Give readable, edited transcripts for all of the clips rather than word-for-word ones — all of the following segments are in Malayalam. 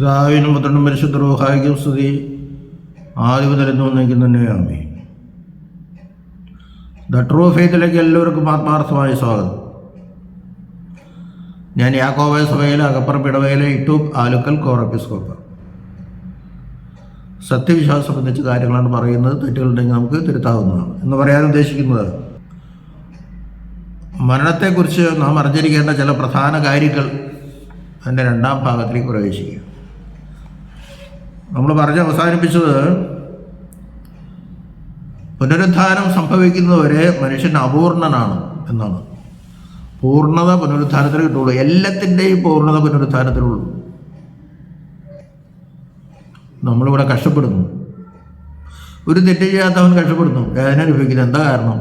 പിതാവിനും പുത്രനും പരിശുദ്ധ റൂഹായിക്കും സ്തുതി, ആദ്യം മുതൽ എന്നേക്കും തന്നെ ആമേൻ. ദ ട്രൂ ഫെയ്ത്തിലേക്ക് എല്ലാവർക്കും ആത്മാർത്ഥമായ സ്വാഗതം. ഞാൻ യാക്കോബ സഭയിലെ അകപ്പുറം ഇടവയിലെ ഇട്ടൂബ് ആലുക്കൽ കോറപ്പിസ്കോപ്പ. സത്യവിശ്വാസം സംബന്ധിച്ച കാര്യങ്ങളാണ് പറയുന്നത്. തെറ്റുകളുണ്ടെങ്കിൽ നമുക്ക് തിരുത്താവുന്നതാണ് എന്ന് പറയാൻ ഉദ്ദേശിക്കുന്നത്, മരണത്തെക്കുറിച്ച് നാം അറിഞ്ഞിരിക്കേണ്ട ചില പ്രധാന കാര്യങ്ങൾ അതിൻ്റെ രണ്ടാം ഭാഗത്തിലേക്ക് പ്രവേശിക്കുക. നമ്മൾ പറഞ്ഞ് അവസാനിപ്പിച്ചത്, പുനരുദ്ധാനം സംഭവിക്കുന്നവരെ മനുഷ്യൻ അപൂർണനാണ് എന്നാണ്. പൂർണ്ണത പുനരുദ്ധാനത്തിൽ കിട്ടുള്ളൂ. എല്ലാത്തിൻ്റെയും പൂർണ്ണത പുനരുദ്ധാനത്തിലുള്ളൂ. നമ്മളിവിടെ കഷ്ടപ്പെടുന്നു. ഒരു തെറ്റ് ചെയ്യാത്തവൻ കഷ്ടപ്പെടുന്നു, വേദന അനുഭവിക്കുന്നത്. എന്താ കാരണം?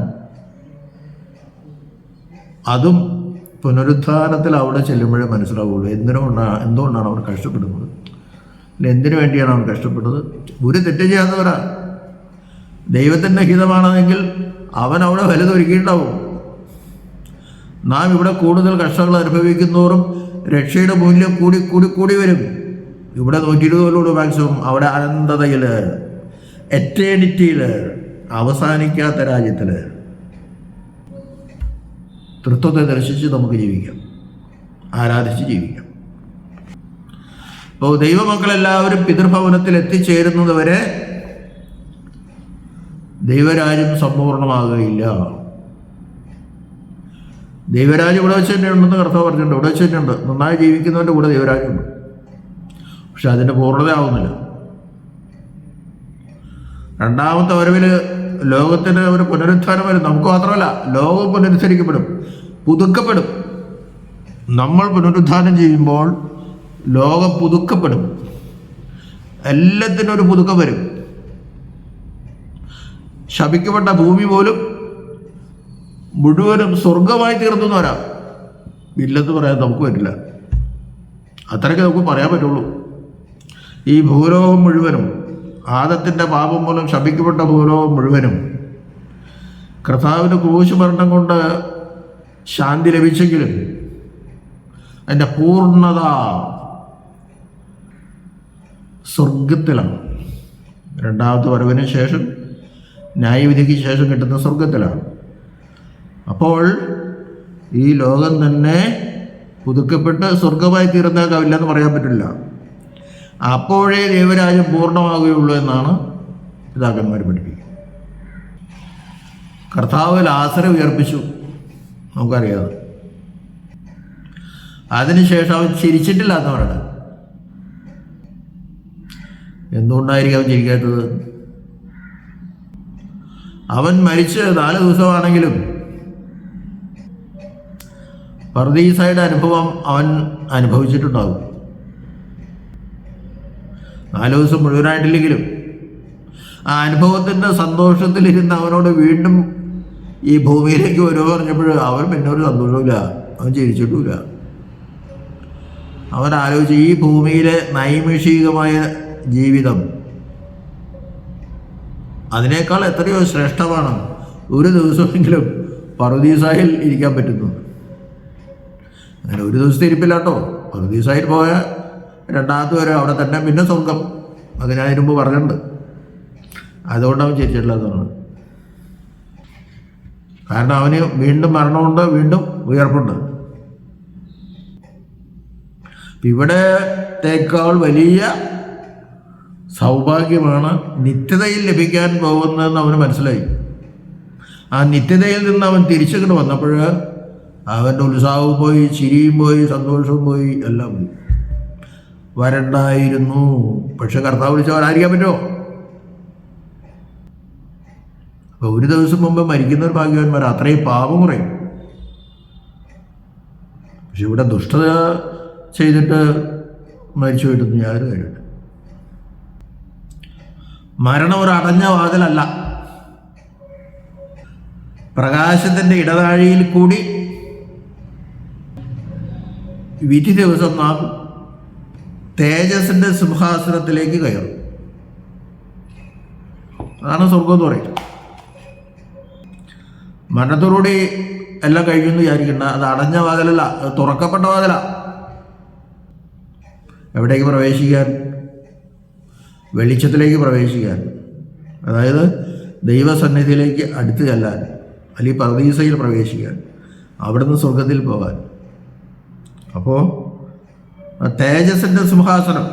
അതും പുനരുദ്ധാനത്തിൽ അവിടെ ചെല്ലുമ്പോഴേ മനസ്സിലാവുള്ളൂ എന്തുകൊണ്ടാണ് അവർ കഷ്ടപ്പെടുന്നത്, എന്തിനു വേണ്ടിയാണ് അവർ കഷ്ടപ്പെട്ടത്. ഒരു തെറ്റ് ചെയ്യാത്തവരാ. ദൈവത്തിൻ്റെ ഹിതമാണെങ്കിൽ അവൻ അവിടെ വലുതൊരുക്കിയിട്ടുണ്ടാവും. നാം ഇവിടെ കൂടുതൽ കഷ്ടങ്ങൾ അനുഭവിക്കുന്നതോറും രക്ഷയുടെ മൂല്യം കൂടി കൂടി കൂടി വരും. ഇവിടെ 120 മാക്സിമം, അവിടെ അനന്തതയിൽ, എറ്റേണിറ്റിയിൽ, അവസാനിക്കാത്ത രാജ്യത്തിൽ തൃത്വത്തെ ദർശിച്ച് നമുക്ക് ജീവിക്കാം, ആരാധിച്ച് ജീവിക്കാം. അപ്പോൾ ദൈവമക്കളെല്ലാവരും പിതൃഭവനത്തിൽ എത്തിച്ചേരുന്നത് വരെ ദൈവരാജ്യം സമ്പൂർണ്ണമാകുകയില്ല. ദൈവരാജ്യം ഇവിടെ വെച്ച് തന്നെ ഉണ്ടെന്ന് കർത്താവ് പറഞ്ഞിട്ടുണ്ട്. ഇവിടെ വെച്ച് തന്നെ ഉണ്ട്. നന്നായി ജീവിക്കുന്നവൻ്റെ കൂടെ ദൈവരാജ്യമുണ്ട്. പക്ഷെ അതിൻ്റെ പൂർണ്ണതയാവുന്നില്ല. രണ്ടാമത്തെ വരവിൽ ലോകത്തിന് ഒരു പുനരുദ്ധാനം വരും. നമുക്ക് മാത്രമല്ല, ലോകം പുനരുദ്ധരിക്കപ്പെടും, പുതുക്കപ്പെടും. നമ്മൾ പുനരുദ്ധാനം ചെയ്യുമ്പോൾ ലോകം പുതുക്കപ്പെടും. എല്ലാത്തിനും ഒരു പുതുക്കം വരും. ശപിക്കപ്പെട്ട ഭൂമി പോലും മുഴുവനും സ്വർഗമായി തീർന്നു വരാം. ഇല്ലെന്ന് പറയാൻ നമുക്ക് പറ്റില്ല. അത്രയ്ക്ക് നമുക്ക് പറയാൻ പറ്റുള്ളൂ. ഈ ഭൂലോകം മുഴുവനും, ആദത്തിൻ്റെ പാപം മൂലം ശപിക്കപ്പെട്ട ഭൂലോകം മുഴുവനും കർത്താവിൻ്റെ ക്രൂശ് മരണം കൊണ്ട് ശാന്തി ലഭിച്ചെങ്കിലും അതിൻ്റെ പൂർണ്ണത സ്വർഗത്തിലാണ്. രണ്ടാമത്തെ വരവിന് ശേഷം, ന്യായവിധിക്ക് ശേഷം കിട്ടുന്ന സ്വർഗത്തിലാണ്. അപ്പോൾ ഈ ലോകം തന്നെ പുതുക്കപ്പെട്ട് സ്വർഗമായി തീർന്നേക്കാവില്ലെന്ന് പറയാൻ പറ്റില്ല. അപ്പോഴേ ദൈവരാജ്യം പൂർണ്ണമാകുകയുള്ളൂ എന്നാണ് പിതാക്കന്മാർ പഠിപ്പിക്കുന്നത്. കർത്താവ് ലാസറെ ഉയർപ്പിച്ചു, നമുക്കറിയാതെ. അതിനുശേഷം അവൻ ചിരിച്ചിട്ടില്ല എന്ന് പറയണത്. എന്തുകൊണ്ടായിരിക്കും അവൻ ചിരിക്കാത്തത്? അവൻ മരിച്ച് 4 ദിവസമാണെങ്കിലും പർദീസായുടെ അനുഭവം അവൻ അനുഭവിച്ചിട്ടുണ്ടാകും. 4 ദിവസം മുഴുവനായിട്ടില്ലെങ്കിലും ആ അനുഭവത്തിൻ്റെ സന്തോഷത്തിലിരുന്ന് അവനോട് വീണ്ടും ഈ ഭൂമിയിലേക്ക് വരുമോ പറഞ്ഞപ്പോൾ അവൻ പിന്നെ ഒരു സന്തോഷമില്ല, അവൻ ചിരിച്ചിട്ടുമില്ല. അവൻ ആലോചിച്ച്, ഈ ഭൂമിയിലെ നൈമിഷികമായ ജീവിതം അതിനേക്കാൾ എത്രയോ ശ്രേഷ്ഠമാണ് ഒരു ദിവസമെങ്കിലും പറുദീസായിൽ ഇരിക്കാൻ പറ്റുന്നു. അങ്ങനെ ഒരു ദിവസത്തെ ഇരിപ്പില്ലാട്ടോ. പറുദീസായിൽ പോയ രണ്ടാമത്തെ വരെ അവിടെ തന്നെ, പിന്നെ സ്വർഗം. അത് ഞാൻ മുമ്പ് പറഞ്ഞിട്ടുണ്ട്. അതുകൊണ്ട് അവൻ ചിരിച്ചിട്ടില്ലാത്തതാണ്. കാരണം അവന് വീണ്ടും മരണമുണ്ട്, വീണ്ടും ഉയർപ്പുണ്ട്. ഇവിടത്തേക്കാൾ വലിയ സൗഭാഗ്യമാണ് നിത്യതയിൽ ലഭിക്കാൻ പോകുന്നതെന്ന് അവന് മനസ്സിലായി. ആ നിത്യതയിൽ നിന്ന് അവൻ തിരിച്ചിങ്ങോട്ട് വന്നപ്പോൾ അവൻ്റെ ഉത്സാഹവും പോയി, ചിരിയും പോയി, സന്തോഷവും പോയി, എല്ലാം പോയി. വരണ്ടായിരുന്നു. പക്ഷെ കർത്താവ് വിളിച്ചവരായിരിക്കാൻ പറ്റുമോ? അപ്പോൾ ഒരു ദിവസം മുമ്പ് മരിക്കുന്നവർ ഭാഗ്യവാന്മാർ, അത്രയും പാപം കുറയും. പക്ഷെ ഇവിടെ ദുഷ്ടത ചെയ്തിട്ട് മരിച്ചു പോയിട്ടൊന്നും യാതൊരു കാര്യമില്ല. മരണം ഒരു അടഞ്ഞ വാതിലല്ല. പ്രകാശത്തിൻ്റെ ഇടതാഴിയിൽ കൂടി വിധി ദിവസം നാം തേജസ്സിൻ്റെ സിംഹാസനത്തിലേക്ക് കയറും. അതാണ് സ്വർഗം എന്ന് പറയുന്നത്. മരണത്തോടുകൂടി എല്ലാം കഴിയുമെന്ന് വിചാരിക്കണ്ട. അത് അടഞ്ഞ വാതിലല്ല, അത് തുറക്കപ്പെട്ട വാതില. എവിടേക്ക് പ്രവേശിക്കാൻ? വെളിച്ചത്തിലേക്ക് പ്രവേശിക്കാൻ, അതായത് ദൈവസന്നിധിയിലേക്ക് അടുത്ത് ചെല്ലാൻ, അല്ലെങ്കിൽ പർദീസയിൽ പ്രവേശിക്കാൻ, അവിടുന്ന് സ്വർഗത്തിൽ പോകാൻ. അപ്പോൾ തേജസ്സിൻ്റെ സിംഹാസനം,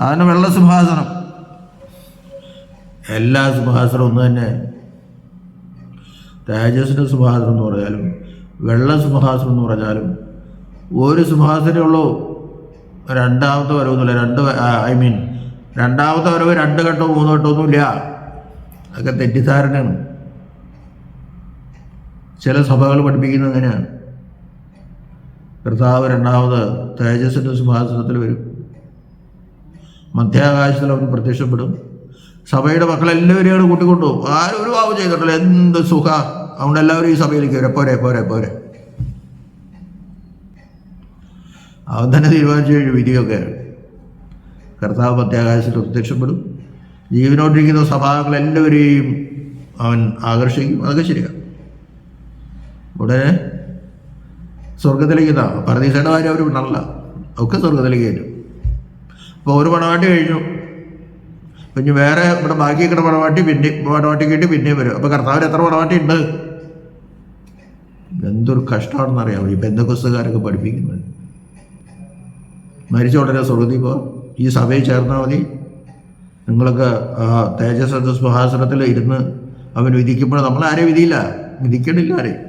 അതിന് വെള്ള സിംഹാസനം, എല്ലാ സിംഹാസനവും ഒന്ന് തന്നെ. തേജസ്സിൻ്റെ സിംഹാസനം എന്ന് പറഞ്ഞാലും വെള്ള സിംഹാസനം എന്ന് പറഞ്ഞാലും ഒരു സിംഹാസനമേ ഉള്ളൂ. രണ്ടാമത്തെ വരവൊന്നുമില്ല. രണ്ടാമത്തെ വരവ് 2 ഘട്ടവും 3 ഘട്ടമൊന്നുമില്ല. അതൊക്കെ തെറ്റിദ്ധാരണയാണ്. ചില സഭകൾ പഠിപ്പിക്കുന്നത് അങ്ങനെയാണ്. കർത്താവ് രണ്ടാമത് തേജസ്സിൻ്റെ സിംഹാസനത്തിൽ വരും, മധ്യാകാശത്തിൽ അവൻ പ്രത്യക്ഷപ്പെടും, സഭയുടെ മക്കളെല്ലാവരെയും കൂട്ടിക്കൊണ്ടുപോകും. ആരും ഒരു പാവം ചെയ്തിട്ടില്ല, എന്ത് സുഖ. അതുകൊണ്ട് എല്ലാവരും ഈ സഭയിലേക്ക് വരെ പോരെ പോരെ പോരെ. അവൻ തന്നെ തീരുമാനിച്ചു കഴിഞ്ഞു വിധിയൊക്കെ. കർത്താവ് മധ്യാകാശത്തിൽ പ്രത്യക്ഷപ്പെടും, ജീവനോട്ടിരിക്കുന്ന സഭാക്കളെല്ലാവരെയും അവൻ ആകർഷിക്കും. അതൊക്കെ ശരിയാണ്. ഉടനെ സ്വർഗത്തിലേക്ക് പരദീസയുടെ കാര്യം അവർ വിടണല്ല, ഒക്കെ സ്വർഗത്തിലേക്ക് കയറ്റും. അപ്പോൾ ഒരു മണവാട്ടി കഴിഞ്ഞു, പിന്നെ വേറെ ഇവിടെ ബാക്കി കിട്ടുന്ന മണവാട്ടി കേട്ട് പിന്നെയും വരും. അപ്പോൾ കർത്താവിന് എത്ര മണവാട്ടി ഉണ്ട്? എന്തൊരു കഷ്ടമാണെന്നറിയാമോ ഈ പെന്തക്കോസ്തുകാരൊക്കെ പഠിപ്പിക്കുന്നത്. മരിച്ച ഉടനെ സ്വർഗത്തിൽ പോവാം, ഈ സഭയിൽ ചേർന്നാൽ മതി, നിങ്ങളൊക്കെ തേജസ് സിംഹാസനത്തിൽ ഇരുന്ന് അവൻ വിധിക്കുമ്പോൾ നമ്മൾ ആരെയും വിധിയില്ല, വിധിക്കണില്ല ആരെയും.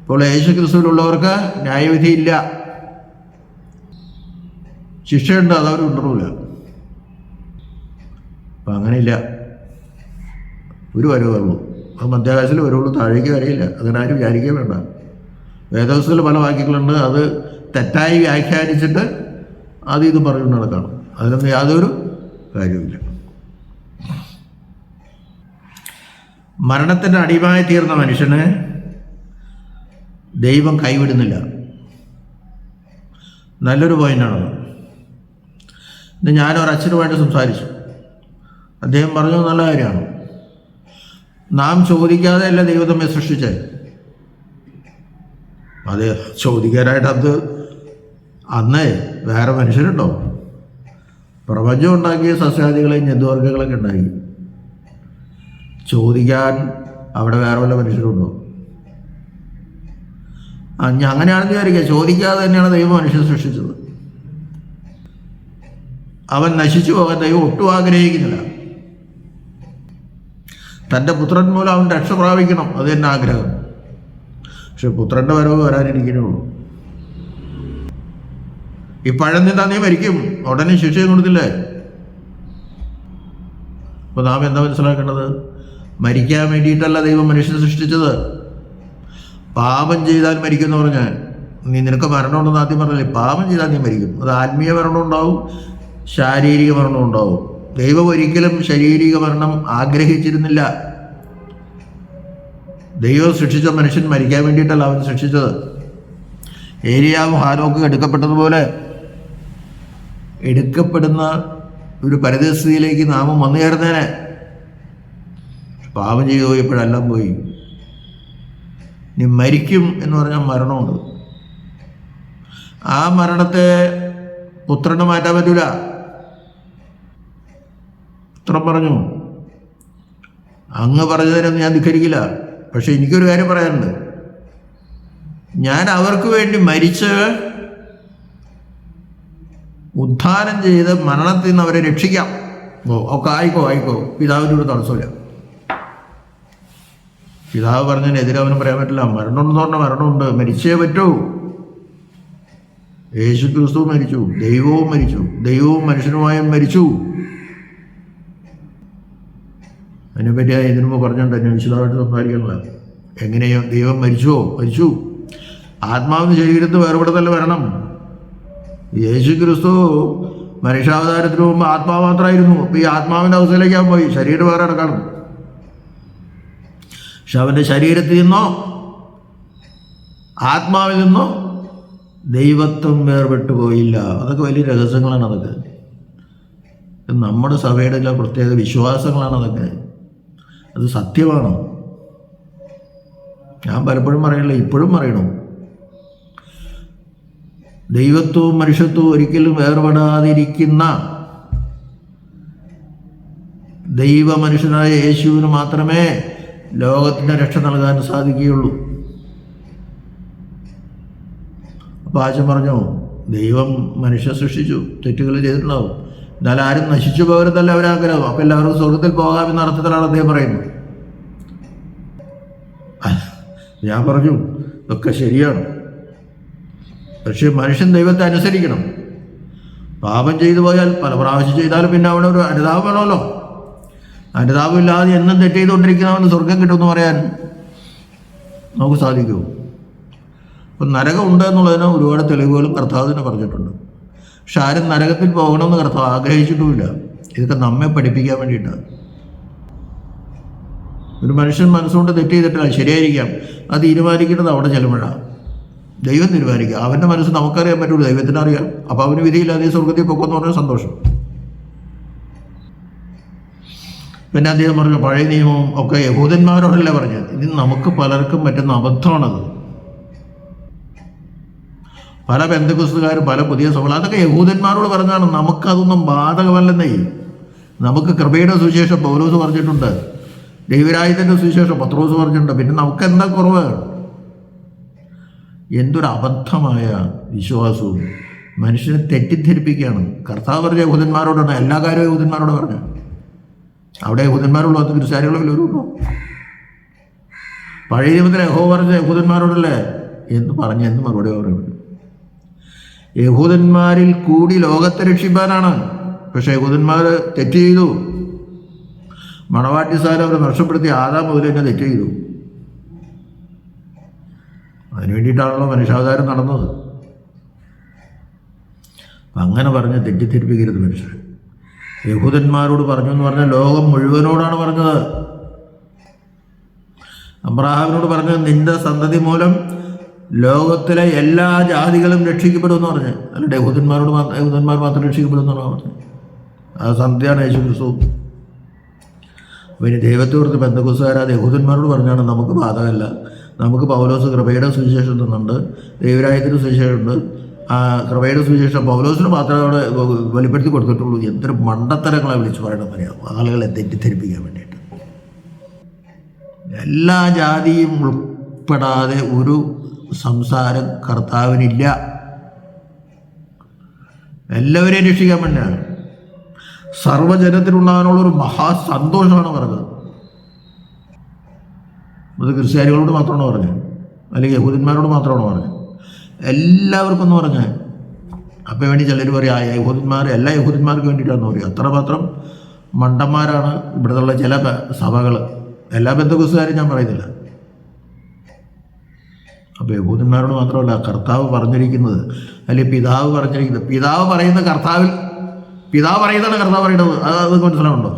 ഇപ്പോൾ യേശു ക്രിസ്തുവിലുള്ളവർക്ക് ന്യായവിധിയില്ല, ശിക്ഷയുണ്ട്, അതവർ ഉണ്ടറില്ല. അപ്പം അങ്ങനെയില്ല. ഒരു വരവുള്ളൂ, അത് മധ്യാകാശത്തിൽ വരുള്ളൂ, താഴേക്ക് വരയില്ല. അങ്ങനെ ആരും വിചാരിക്കുകയും വേണ്ട. വേദപുസ്തകത്തിൽ പല വാക്യങ്ങളുണ്ട്, അത് തെറ്റായി വ്യാഖ്യാനിച്ചിട്ട് അത് ഇത് പറഞ്ഞു നടക്കണം. അതിലൊന്നും യാതൊരു കാര്യവുമില്ല. മരണത്തിൻ്റെ അടിമയായി തീർന്ന മനുഷ്യനെ ദൈവം കൈവിടുന്നില്ല. നല്ലൊരു പോയിൻ്റാണത്. ഇന്ന് ഞാനൊരച്ഛനുമായിട്ട് സംസാരിച്ചു. അദ്ദേഹം പറഞ്ഞു നല്ല കാര്യമാണ്. നാം ചോദിക്കാതെ അല്ല ദൈവം നമ്മെ സൃഷ്ടിച്ചത്. അത് ചോദിക്കാനായിട്ട് അന്ന് വേറെ മനുഷ്യരുണ്ടോ? പ്രപഞ്ചം ഉണ്ടാക്കിയ സസ്യാദികളെയും ജന്തുവർഗ്ഗങ്ങളൊക്കെ ഉണ്ടാക്കി. ചോദിക്കാൻ അവിടെ വേറെ വല്ല മനുഷ്യരുണ്ടോ? അങ്ങനെയാണെന്ന് വിചാരിക്കുക. ചോദിക്കാതെ തന്നെയാണ് ദൈവം മനുഷ്യനെ സൃഷ്ടിച്ചത്. അവൻ നശിച്ചു പോകാൻ ദൈവം ഒട്ടും ആഗ്രഹിക്കുന്നില്ല. തൻ്റെ പുത്രൻ മൂലം അവൻ രക്ഷ പ്രാപിക്കണം, അത് തന്നെ ആഗ്രഹം. പക്ഷെ പുത്രൻ്റെ വരവ് വരാനിരിക്കുന്നേ ഉള്ളൂ. ഈ പഴം തിന്നാ നീ മരിക്കും, ഉടനെ ശിക്ഷയും കൊടുത്തില്ലേ? അപ്പോൾ നാം എന്താ മനസ്സിലാക്കേണ്ടത്? മരിക്കാൻ വേണ്ടിയിട്ടല്ല ദൈവം മനുഷ്യനെ സൃഷ്ടിച്ചത്. പാപം ചെയ്താൽ മരിക്കും എന്ന് പറഞ്ഞാൽ നിനക്ക് മരണമുണ്ടെന്ന് ആദ്യം പറഞ്ഞില്ലേ? പാപം ചെയ്താൽ നീ മരിക്കും. അത് ആത്മീയ മരണം ഉണ്ടാവും, ശാരീരിക മരണം ഉണ്ടാവും. ദൈവം ഒരിക്കലും ശാരീരിക മരണം ആഗ്രഹിച്ചിരുന്നില്ല. ദൈവം സൃഷ്ടിച്ച മനുഷ്യൻ മരിക്കാൻ വേണ്ടിയിട്ടല്ല അവൻ സൃഷ്ടിച്ചത്. ഏലിയാവും ഹാനോക്കും എടുക്കപ്പെട്ടതുപോലെ എടുക്കപ്പെടുന്ന ഒരു പരിതസ്ഥിതിയിലേക്ക് നാമം വന്നു ചേർന്നേനെ. പാപം ചെയ്തു പോയപ്പോഴെല്ലാം പോയി. നീ മരിക്കും എന്ന് പറഞ്ഞാൽ മരണമുണ്ട്. ആ മരണത്തെ പുത്രന് മാറ്റാൻ പറ്റൂല. പുത്രൻ പറഞ്ഞു, അങ്ങ് പറഞ്ഞതിനൊന്നും ഞാൻ ധിക്കരിക്കില്ല. പക്ഷെ എനിക്കൊരു കാര്യം പറയാനുണ്ട്. ഞാൻ അവർക്ക് വേണ്ടി മരിച്ച് ഉദ്ധാനം ചെയ്ത് മരണത്തിൽ നിന്ന് അവരെ രക്ഷിക്കാം. ഒക്കെ ആയിക്കോ, പിതാവിൻ്റെ ഒരു തടസ്സമില്ല. പിതാവ് പറഞ്ഞതിനെതിരെ അവനും പറയാൻ പറ്റില്ല. മരണമുണ്ടെന്ന് പറഞ്ഞാൽ മരണമുണ്ട്, മരിച്ചേ പറ്റൂ. യേശു ക്രിസ്തു മരിച്ചു, ദൈവവും മരിച്ചു, ദൈവവും മനുഷ്യനുമായും മരിച്ചു. അതിനെപ്പറ്റി ഇതിനു മുമ്പ് പറഞ്ഞിട്ടുണ്ട്, എന്നെ വിശദമായിട്ട് സംസാരിക്കണില്ല. എങ്ങനെയോ ദൈവം മരിച്ചു. ആത്മാവിന് ശരീരത്തിൽ വേർപെടുത്തല്ല വരണം. യേശു ക്രിസ്തു മനുഷ്യാവതാരത്തിന് മുമ്പ് ആത്മാവ് മാത്രമായിരുന്നു. അപ്പോൾ ഈ ആത്മാവിൻ്റെ അവസ്ഥയിലേക്കാണ് പോയി, ശരീരം വേറെ കിടക്കണം. പക്ഷെ അവൻ്റെ ശരീരത്തിൽ നിന്നോ ആത്മാവിൽ നിന്നോ ദൈവത്വം വേർപെട്ടു പോയില്ല. അതൊക്കെ വലിയ രഹസ്യങ്ങളാണ്. അതൊക്കെ നമ്മുടെ സഭയുടെ ചില പ്രത്യേക വിശ്വാസങ്ങളാണ്. അതൊക്കെ അത് സത്യമാണ്. ഞാൻ പലപ്പോഴും പറയണില്ല, ഇപ്പോഴും പറയണം. ദൈവത്വവും മനുഷ്യത്വവും ഒരിക്കലും വേർപെടാതിരിക്കുന്ന ദൈവമനുഷ്യനായ യേശുവിന് മാത്രമേ ലോകത്തിൻ്റെ രക്ഷ നൽകാൻ സാധിക്കുകയുള്ളൂ. അപ്പോൾ ആശം പറഞ്ഞു, ദൈവം മനുഷ്യ സൃഷ്ടിച്ചു, തെറ്റുകൾ ചെയ്തിട്ടുണ്ടാവും, എന്നാൽ ആരും നശിച്ചു പോകരുതല്ല അവരാഗ്രഹം. അപ്പം എല്ലാവർക്കും സ്വർഗത്തിൽ പോകാമെന്ന അർത്ഥത്തിലാണ് അദ്ദേഹം പറയുന്നത്. ഞാൻ പറഞ്ഞു ഇതൊക്കെ ശരിയാണ്, പക്ഷെ മനുഷ്യൻ ദൈവത്തെ അനുസരിക്കണം. പാപം ചെയ്തു പോയാൽ പല പ്രാവശ്യം ചെയ്താലും പിന്നെ അവിടെ ഒരു അനുതാപം വേണമല്ലോ. അനുതാപമില്ലാതെ എന്നും തെറ്റ് ചെയ്തുകൊണ്ടിരിക്കുന്നവന് സ്വർഗം കിട്ടുമെന്ന് പറയാൻ നമുക്ക് സാധിക്കുമോ? അപ്പം നരകം ഉണ്ട് എന്നുള്ളതിന് ഒരുപാട് തെളിവുകളും കർത്താവ് തന്നെ പറഞ്ഞിട്ടുണ്ട്. പക്ഷെ ആരും നരകത്തിൽ പോകണമെന്ന് കർത്താവ് ആഗ്രഹിച്ചിട്ടുമില്ല. ഇതൊക്കെ നമ്മെ പഠിപ്പിക്കാൻ വേണ്ടിയിട്ടാണ്. ഒരു മനുഷ്യൻ മനസ്സുകൊണ്ട് തെറ്റ് ചെയ്തിട്ടില്ല, ശരിയായിരിക്കാം, അത് തീരുമാനിക്കുന്നത് അവിടെ ചെല്ലുമ്പോഴാണ്. ദൈവം തീരുമാനിക്കുക. അവൻ്റെ മനസ്സ് നമുക്കറിയാൻ പറ്റുള്ളൂ, ദൈവത്തിന് അറിയാം. അപ്പോൾ അവന് വിധിയില്ലാതെ സ്വർഗത്തിൽ പൊക്കുമെന്ന് പറഞ്ഞാൽ സന്തോഷം. പിന്നെ അദ്ദേഹം പറഞ്ഞു പഴയ നിയമവും ഒക്കെ യഹൂദന്മാരോടല്ലേ പറഞ്ഞത്. ഇത് നമുക്ക് പലർക്കും പറ്റുന്ന അബദ്ധമാണത്. പല പെന്തക്കോസ്തുകാരും പല പുതിയ സഭകൾ അതൊക്കെ യഹൂദന്മാരോട് പറഞ്ഞാണ്, നമുക്കതൊന്നും ബാധകമല്ലെന്നേ. നമുക്ക് കൃപയുടെ സുവിശേഷം പൗലോസ് പറഞ്ഞിട്ടുണ്ട്, ദൈവരാജ്യത്തിൻ്റെ സുവിശേഷം പത്രോസ് പറഞ്ഞിട്ടുണ്ട്. പിന്നെ നമുക്ക് എന്താ കുറവ്? എന്തൊരു അബദ്ധമായ വിശ്വാസവും മനുഷ്യനെ തെറ്റിദ്ധരിപ്പിക്കുകയാണ്. കർത്താവ് പറഞ്ഞ യഹൂദന്മാരോടാണ്, എല്ലാ കാര്യവും യഹൂദന്മാരോട് പറഞ്ഞു. അവിടെ യഹൂദന്മാരുള്ളൂ, അത് ക്രിസ്ത്യാനികളിൽ ഒരു ഉള്ളൂ. പഴയ നിയമത്തിൽ യഹോവ പറഞ്ഞ യഹൂദന്മാരോടല്ലേ എന്ന് പറഞ്ഞ് എന്ത് മറുപടി പറയുന്നത്? യഹൂദന്മാരിൽ കൂടി ലോകത്തെ രക്ഷിപ്പാനാണ്. പക്ഷെ യഹൂദന്മാർ തെറ്റ് ചെയ്തു. മണവാട്ടിസാരം അവരെ നഷ്ടപ്പെടുത്തി. ആദാം മുതൽ തന്നെ തെറ്റ് ചെയ്തു. അതിനു വേണ്ടിയിട്ടാണല്ലോ മനുഷ്യാവതാരം നടന്നത്. അങ്ങനെ പറഞ്ഞ് തെറ്റിദ്ധരിപ്പിക്കരുത് മനുഷ്യർ. യഹൂദന്മാരോട് പറഞ്ഞു എന്ന് പറഞ്ഞാൽ ലോകം മുഴുവനോടാണ് പറഞ്ഞത്. അബ്രാഹാമിനോട് പറഞ്ഞത് നിന്റെ സന്തതി മൂലം ലോകത്തിലെ എല്ലാ ജാതികളും രക്ഷിക്കപ്പെടുമെന്ന് പറഞ്ഞു. അല്ലാണ്ട് യഹൂദന്മാർ മാത്രം രക്ഷിക്കപ്പെടുമെന്നാണ് പറഞ്ഞത്. ആ സന്ധ്യയാണ് യേശു ക്രിസ്തു. പിന്നെ ദൈവത്തെ ഓർത്ത് പെന്തക്കോസ്തുകാരാതെ യഹൂദന്മാരോട് പറഞ്ഞാണ് നമുക്ക് ബാധകമല്ല, നമുക്ക് പൗലോസ് കൃപയുടെ സുവിശേഷം തന്നുണ്ട്, ദൈവരാജ്യത്തിൻ്റെ സുവിശേഷമുണ്ട്, ആ കൃപയുടെ സുവിശേഷം പൗലോസിന് മാത്രമേ അവിടെ വെളിപ്പെടുത്തി കൊടുത്തിട്ടുള്ളൂ. എന്തൊരു മണ്ടത്തരങ്ങളെ വിളിച്ച് പറയണമെന്ന് അറിയാം, ആളുകളെ തെറ്റിദ്ധരിപ്പിക്കാൻ വേണ്ടിയിട്ട്. എല്ലാ ജാതിയും ഉൾപ്പെടാതെ ഒരു സംസാരം കർത്താവിനില്ല. എല്ലാവരെയും രക്ഷിക്കാൻ വേണ്ടിയാണ്. സർവ്വജനത്തിനുണ്ടാകാനുള്ളൊരു മഹാസന്തോഷമാണ് പറഞ്ഞത്. അത് ക്രിസ്ത്യാനികളോട് മാത്രമാണ് പറഞ്ഞത്, അല്ലെങ്കിൽ യഹൂദന്മാരോട് മാത്രമാണ് പറഞ്ഞത്, എല്ലാവർക്കും എന്ന് പറഞ്ഞത്. അപ്പം വേണ്ടി ചിലർ പറയും ആ യഹൂദന്മാർ എല്ലാ യഹൂദന്മാർക്ക് വേണ്ടിയിട്ടാണെന്ന് പറയും. അത്രമാത്രം മണ്ടന്മാരാണ് ഇവിടുത്തെ ചില സഭകൾ. എല്ലാ പെന്തക്കോസ്തുകാരും ഞാൻ പറയുന്നില്ല. അപ്പോൾ യഹൂദന്മാരോട് മാത്രമല്ല കർത്താവ് പറഞ്ഞിരിക്കുന്നത്, അല്ലെങ്കിൽ പിതാവ് പറഞ്ഞിരിക്കുന്നത്. പിതാവ് പറയുന്ന കർത്താവിൽ പിതാവ് പറയുന്നതാണ് കർത്താവ് പറയുന്നത്. അത് മനസ്സിലാവുണ്ടോ?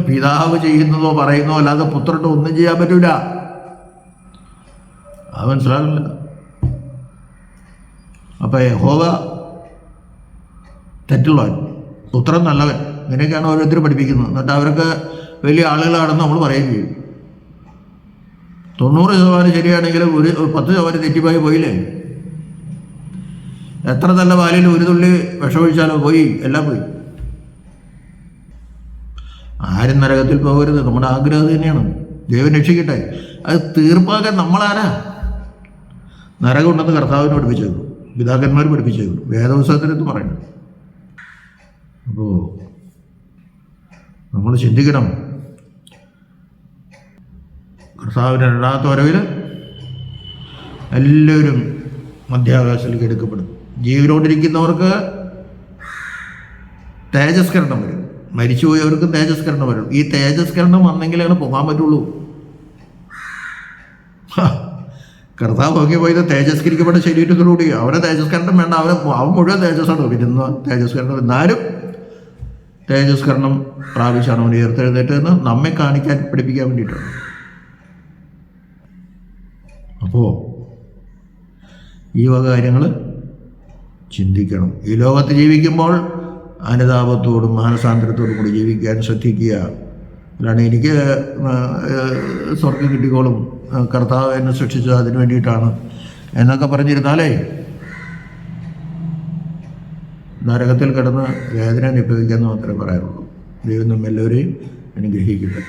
പിതാവ് ചെയ്യുന്നതോ പറയുന്നതോ അല്ലാതെ പുത്രന് ഒന്നും ചെയ്യാൻ പറ്റൂല. അത് മനസ്സിലാകില്ല. അപ്പം യഹോവ തെറ്റുള്ളവൻ, പുത്രൻ നല്ലവൻ, ഇങ്ങനെയൊക്കെയാണ് ഓരോരുത്തർ പഠിപ്പിക്കുന്നത്. എന്നിട്ട് അവർക്ക് വലിയ ആളുകളാണെന്ന് നമ്മൾ പറയുകയും ചെയ്യും. 90% ശരിയാണെങ്കിലും 10% തെറ്റിപ്പോയി പോയില്ലേ? എത്ര നല്ല പാലിൽ ഒരു തുള്ളി വിഷമൊഴിച്ചാലോ പോയി, എല്ലാം പോയി. ആരും നരകത്തിൽ പോകരുത്, നമ്മുടെ ആഗ്രഹം തന്നെയാണ്. ദൈവം രക്ഷിക്കട്ടെ. അത് തീർപ്പാക്കാൻ നമ്മളാരാ? നരകം ഉണ്ടെന്ന് കർത്താവിന് പഠിപ്പിച്ചേക്കും, പിതാക്കന്മാർ പഠിപ്പിച്ചേക്കും, വേദപുസ്തകത്തിനെന്ന് പറയുന്നു. അപ്പോൾ നമ്മൾ ചിന്തിക്കണം, കർത്താവിൻ്റെ രണ്ടാമത്തെ വരവിൽ എല്ലാവരും മധ്യാകാശത്തിലേക്ക് എടുക്കപ്പെടും. ജീവനോടിരിക്കുന്നവർക്ക് തേജസ്കരണം വരും, മരിച്ചുപോയവർക്ക് തേജസ്കരണം വരും. ഈ തേജസ്കരണം വന്നെങ്കിലാണ് പോകാൻ പറ്റുള്ളൂ. കർത്താവ് നോക്കി പോയത് തേജസ്കരിക്കപ്പെട്ട ശരീരത്തിലൂടെ. അവരെ തേജസ്കരണം വേണ്ട, അവൻ മുഴുവൻ തേജസ്സാണ്. പിന്നെ തേജസ്കരണം എന്നാലും തേജസ്കരണം പ്രാപിച്ചാണ് അവൻ ഉയർത്തെഴുന്നേറ്റതെന്ന് നമ്മെ കാണിക്കാൻ പഠിപ്പിക്കാൻ വേണ്ടിയിട്ടാണ്. അപ്പോൾ ഈ വക കാര്യങ്ങൾ ചിന്തിക്കണം. ഈ ലോകത്ത് ജീവിക്കുമ്പോൾ അനുതാപത്തോടും മാനസാന്തരത്തോടും കൂടി ജീവിക്കാൻ ശ്രദ്ധിക്കുക. അല്ലാണ്ട് എനിക്ക് സ്വർഗം കിട്ടിക്കോളും, കർത്താവ് എന്നെ സൃഷ്ടിച്ചത് അതിന് വേണ്ടിയിട്ടാണ്, എന്നൊക്കെ പറഞ്ഞിരുന്നാലേ നരകത്തിൽ കിടന്ന് വേദന അനുഭവിക്കാമെന്ന് മാത്രമേ പറയാറുള്ളൂ. ദൈവം നമ്മെല്ലാവരെയും അനുഗ്രഹിക്കട്ടെ.